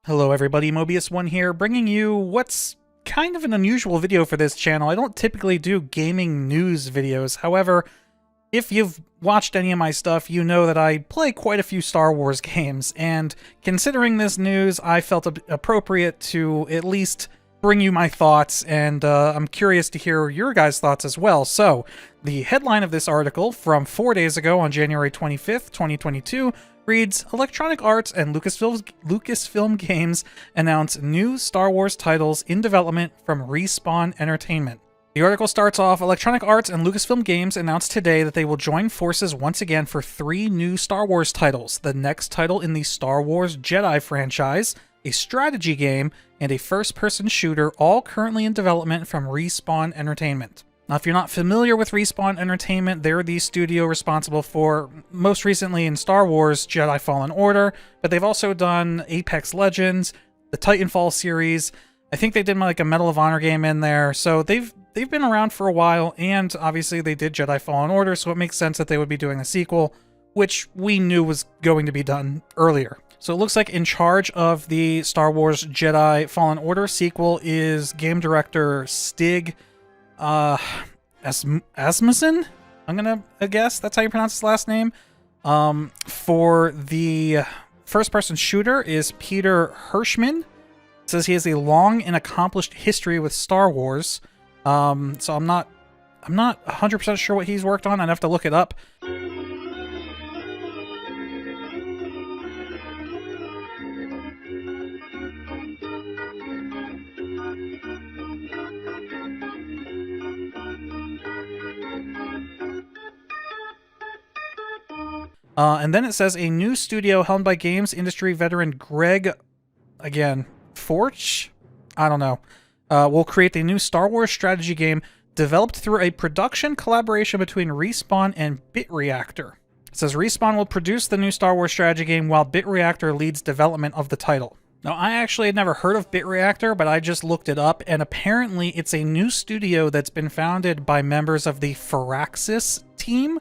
Hello everybody, Mobius1 here, bringing you what's kind of an unusual video for this channel. I don't typically do gaming news videos, however, if you've watched any of my stuff, you know that I play quite a few Star Wars games, and considering this news, I felt appropriate to at least bring you my thoughts, and I'm curious to hear your guys' thoughts as well. So, the headline of this article from 4 days ago on January 25th, 2022, reads, Electronic Arts and Lucasfilm Games announce new Star Wars titles in development from Respawn Entertainment. The article starts off, Electronic Arts and Lucasfilm Games announced today that they will join forces once again for 3 new Star Wars titles, the next title in the Star Wars Jedi franchise, a strategy game, and a first-person shooter, all currently in development from Respawn Entertainment. Now, if you're not familiar with Respawn Entertainment, they're the studio responsible for, most recently in Star Wars, Jedi Fallen Order, but they've also done Apex Legends, the Titanfall series. I think they did like a Medal of Honor game in there, so they've been around for a while, and obviously they did Jedi Fallen Order, so it makes sense that they would be doing a sequel, which we knew was going to be done earlier. So it looks like in charge of the Star Wars Jedi Fallen Order sequel is game director Stig Asmussen? I'm gonna guess that's how you pronounce his last name. For the first-person shooter is Peter Hirschman. It says he has a long and accomplished history with Star Wars. So I'm not 100% sure what he's worked on. I'd have to look it up. And then it says a new studio helmed by games industry veteran Greg, again, Forch? I don't know. Will create a new Star Wars strategy game developed through a production collaboration between Respawn and BitReactor. It says Respawn will produce the new Star Wars strategy game while BitReactor leads development of the title. Now, I actually had never heard of BitReactor, but I just looked it up, and apparently it's a new studio that's been founded by members of the Firaxis team,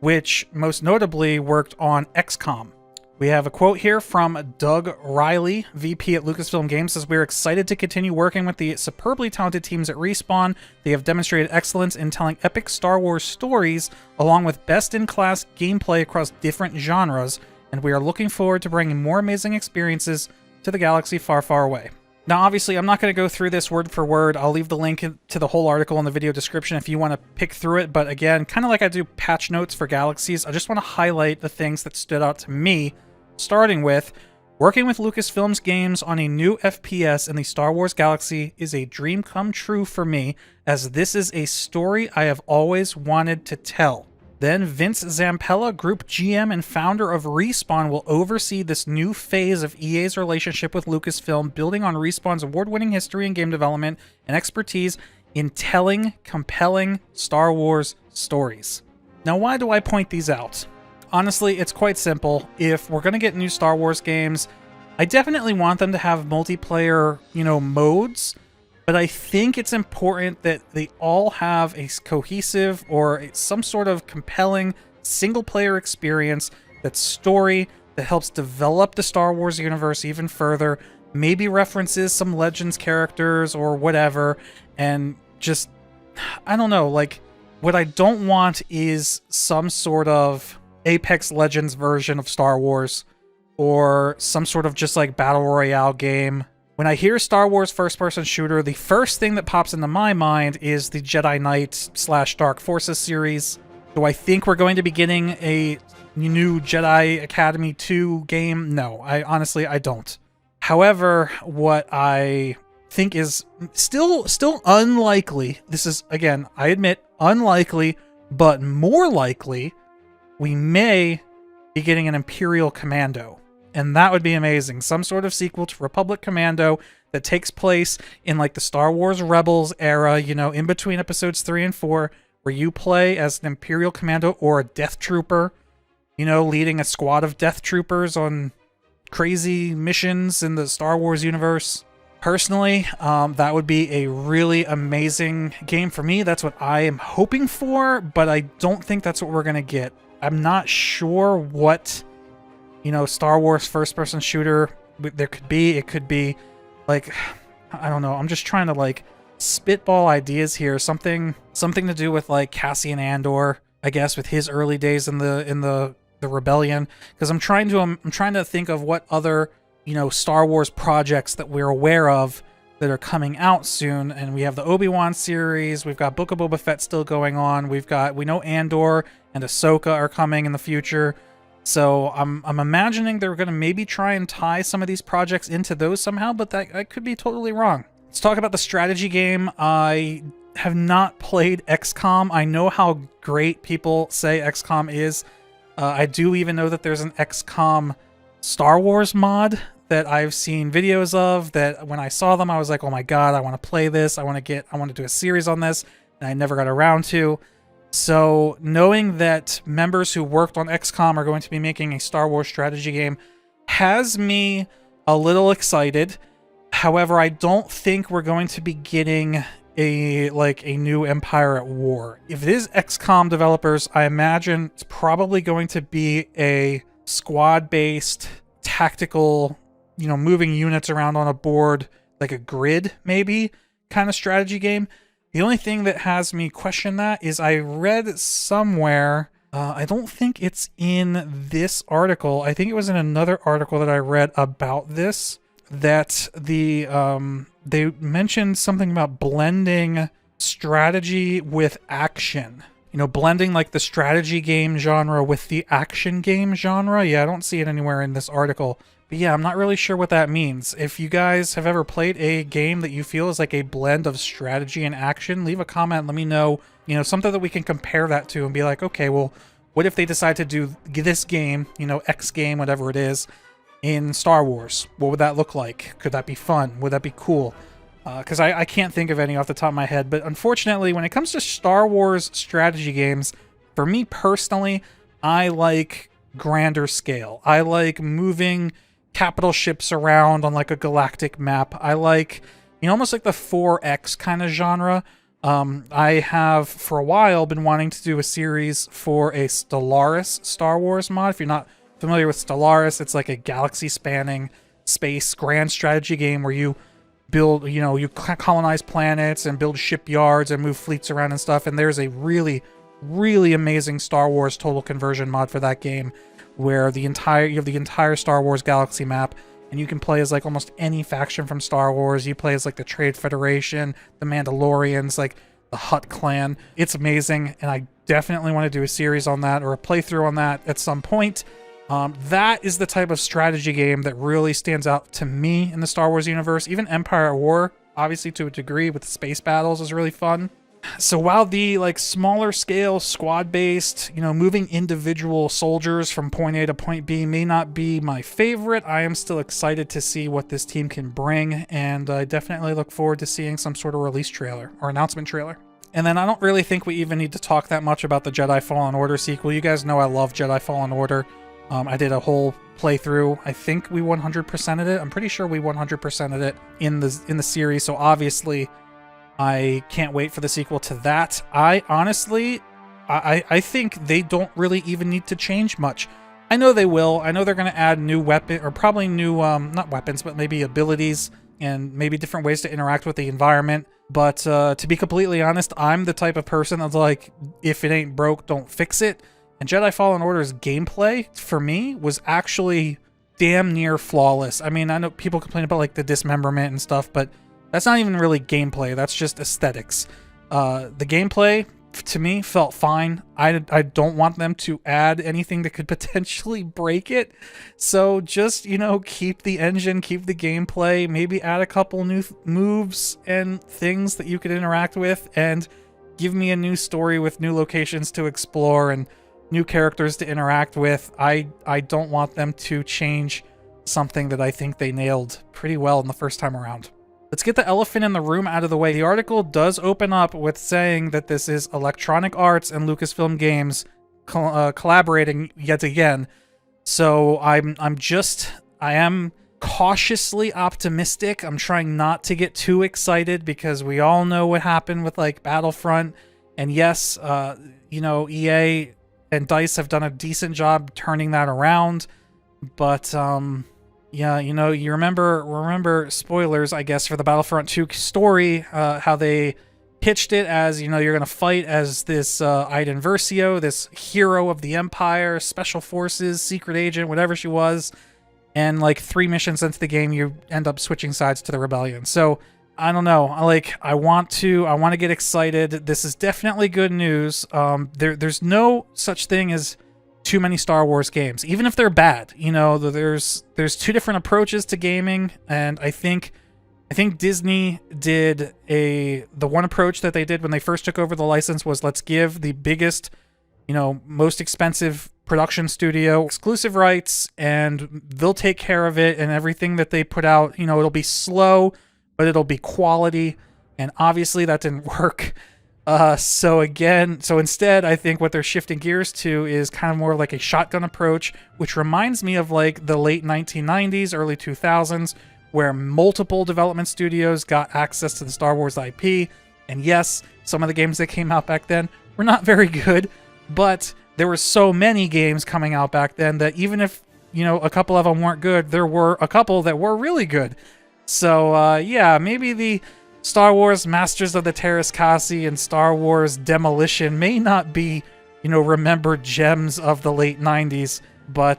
which most notably worked on XCOM. We have a quote here from Doug Riley, VP at Lucasfilm Games, says, we're excited to continue working with the superbly talented teams at Respawn. They have demonstrated excellence in telling epic Star Wars stories, along with best-in-class gameplay across different genres, and we are looking forward to bringing more amazing experiences to the galaxy far, far away. Now, obviously, I'm not going to go through this word for word. I'll leave the link to the whole article in the video description if you want to pick through it. But again, kind of like I do patch notes for Galaxies, I just want to highlight the things that stood out to me, starting with, working with Lucasfilm's games on a new FPS in the Star Wars galaxy is a dream come true for me, as this is a story I have always wanted to tell. Then Vince Zampella, Group GM and founder of Respawn, will oversee this new phase of EA's relationship with Lucasfilm, building on Respawn's award-winning history in game development and expertise in telling compelling Star Wars stories. Now, why do I point these out? Honestly, it's quite simple. If we're going to get new Star Wars games, I definitely want them to have multiplayer, modes, but I think it's important that they all have a cohesive or some sort of compelling single-player experience, that story that helps develop the Star Wars universe even further, maybe references some Legends characters or whatever, and just, I don't know, like, what I don't want is some sort of Apex Legends version of Star Wars, or some sort of just like Battle Royale game. When I hear Star Wars first-person shooter, the first thing that pops into my mind is the Jedi Knight / Dark Forces series. Do I think we're going to be getting a new Jedi Academy 2 game? No, I don't. However, what I think is still unlikely, this is, again, I admit, unlikely, but more likely, we may be getting an Imperial Commando. And that would be amazing. Some sort of sequel to Republic Commando that takes place in like the Star Wars Rebels era, in between episodes 3 and 4, where you play as an Imperial Commando or a Death Trooper, leading a squad of Death Troopers on crazy missions in the Star Wars universe. Personally, that would be a really amazing game for me. That's what I am hoping for, but I don't think that's what we're going to get. I'm not sure what Star Wars first-person shooter there could be. It could be like, I don't know. I'm just trying to like spitball ideas here. Something to do with like Cassian Andor, I guess, with his early days in the rebellion. Because I'm trying to think of what other, you know, Star Wars projects that we're aware of that are coming out soon. And we have the Obi-Wan series. We've got Book of Boba Fett still going on. We know Andor and Ahsoka are coming in the future. So I'm imagining they're going to maybe try and tie some of these projects into those somehow, but I could be totally wrong. Let's talk about the strategy game. I have not played XCOM. I know how great people say XCOM is. I do even know that there's an XCOM Star Wars mod that I've seen videos of, that when I saw them, I was like, oh my god, I want to play this. I want to do a series on this, and I never got around to. So knowing that members who worked on XCOM are going to be making a Star Wars strategy game has me a little excited. However, I don't think we're going to be getting a new Empire at War. If it is XCOM developers, I imagine it's probably going to be a squad-based tactical, you know, moving units around on a board, like a grid maybe kind of strategy game. The only thing that has me question that is I read somewhere, I don't think it's in this article, I think it was in another article that I read about this, that they mentioned something about blending strategy with action. You know, blending like the strategy game genre with the action game genre. Yeah, I don't see it anywhere in this article. But yeah, I'm not really sure what that means. If you guys have ever played a game that you feel is like a blend of strategy and action, leave a comment, let me know, you know, something that we can compare that to and be like, okay, well, what if they decide to do this game, you know, X game, whatever it is, in Star Wars? What would that look like? Could that be fun? Would that be cool? Because I can't think of any off the top of my head. But unfortunately, when it comes to Star Wars strategy games, for me personally, I like grander scale. I like moving capital ships around on like a galactic map. I like, you know, almost like the 4X kind of genre. I have for a while been wanting to do a series for a Stellaris Star Wars mod. If you're not familiar with Stellaris, it's like a galaxy spanning space grand strategy game where you build, you know, you colonize planets and build shipyards and move fleets around and stuff. And there's a really, really amazing Star Wars total conversion mod for that game, where you have the entire Star Wars galaxy map, and you can play as like almost any faction from Star Wars. You play as like the Trade Federation, the Mandalorians, like the Hutt clan. It's amazing, and I definitely want to do a series on that or a playthrough on that at some point. That is the type of strategy game that really stands out to me in the Star Wars universe. Even Empire at War, obviously to a degree with the space battles, is really fun. So while the like smaller scale squad based, you know, moving individual soldiers from point A to point B may not be my favorite, I am still excited to see what this team can bring, and I definitely look forward to seeing some sort of release trailer or announcement trailer. And then I don't really think we even need to talk that much about the Jedi Fallen Order sequel. You guys know I love Jedi Fallen Order. I did a whole playthrough. I think we 100%ed it. I'm pretty sure we 100%ed it in the series. So obviously, I can't wait for the sequel to that. I honestly, I think they don't really even need to change much. I know they will. I know they're going to add new weapon, or probably new, not weapons, but maybe abilities and maybe different ways to interact with the environment. But to be completely honest, I'm the type of person that's like, if it ain't broke, don't fix it. And Jedi Fallen Order's gameplay, for me, was actually damn near flawless. I mean, I know people complain about like the dismemberment and stuff, but that's not even really gameplay. That's just aesthetics. The gameplay, to me, felt fine. I don't want them to add anything that could potentially break it. So just, you know, keep the engine, keep the gameplay, maybe add a couple new moves and things that you could interact with, and give me a new story with new locations to explore and new characters to interact with. I don't want them to change something that I think they nailed pretty well in the first time around. Let's get the elephant in the room out of the way. The article does open up with saying that this is Electronic Arts and Lucasfilm Games collaborating yet again. So I am cautiously optimistic. I'm trying not to get too excited because we all know what happened with like Battlefront. And yes, you know, EA and DICE have done a decent job turning that around. But, Yeah, you remember spoilers, I guess, for the Battlefront 2 story, how they pitched it as, you're going to fight as this Iden Versio, this hero of the Empire, special forces, secret agent, whatever she was. And like 3 missions into the game, you end up switching sides to the Rebellion. So I don't know. I want to get excited. This is definitely good news. There's no such thing as too many Star Wars games, even if they're bad. There's 2 different approaches to gaming, and I think Disney did the one approach that they did when they first took over the license was, let's give the biggest, most expensive production studio exclusive rights, and they'll take care of it, and everything that they put out, it'll be slow, but it'll be quality. And obviously that didn't work. So instead, I think what they're shifting gears to is kind of more like a shotgun approach, which reminds me of like the late 1990s, early 2000s, where multiple development studios got access to the Star Wars IP. And yes, some of the games that came out back then were not very good, but there were so many games coming out back then that even if, a couple of them weren't good, there were a couple that were really good. So, yeah, maybe the Star Wars Masters of the Terras Kasi and Star Wars Demolition may not be, remembered gems of the late 90s, but,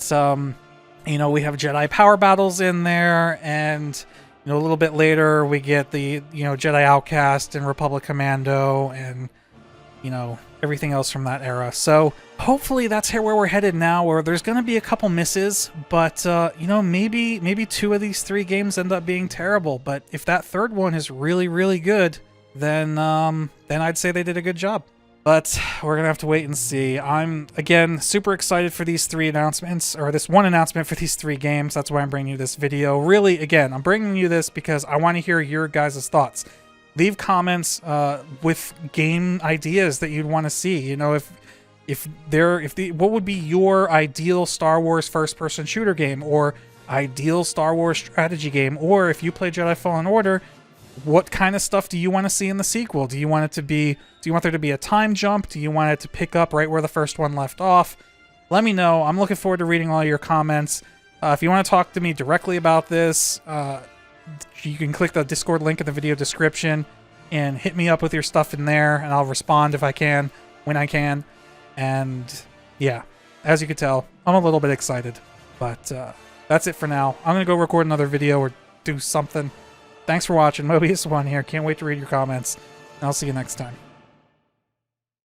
we have Jedi Power Battles in there, and, a little bit later we get the, Jedi Outcast and Republic Commando and, everything else from that era. So hopefully that's where we're headed now, where there's going to be a couple misses, but maybe 2 of these 3 games end up being terrible. But if that third one is really, really good, then I'd say they did a good job. But we're gonna have to wait and see. I'm again super excited for these 3 announcements, or this one announcement for these 3 games. That's why I'm bringing you this video. Really, again, I'm bringing you this because I want to hear your guys' thoughts. Leave comments with game ideas that you'd want to see. What would be your ideal Star Wars first-person shooter game, or ideal Star Wars strategy game, or if you play Jedi Fallen Order, what kind of stuff do you want to see in the sequel? Do you want there to be a time jump? Do you want it to pick up right where the first one left off? Let me know. I'm looking forward to reading all your comments. If you want to talk to me directly about this, you can click the Discord link in the video description and hit me up with your stuff in there, and I'll respond if I can, when I can. And yeah, as you can tell, I'm a little bit excited. But that's it for now. I'm going to go record another video or do something. Thanks for watching. Mobius1 here. Can't wait to read your comments. And I'll see you next time.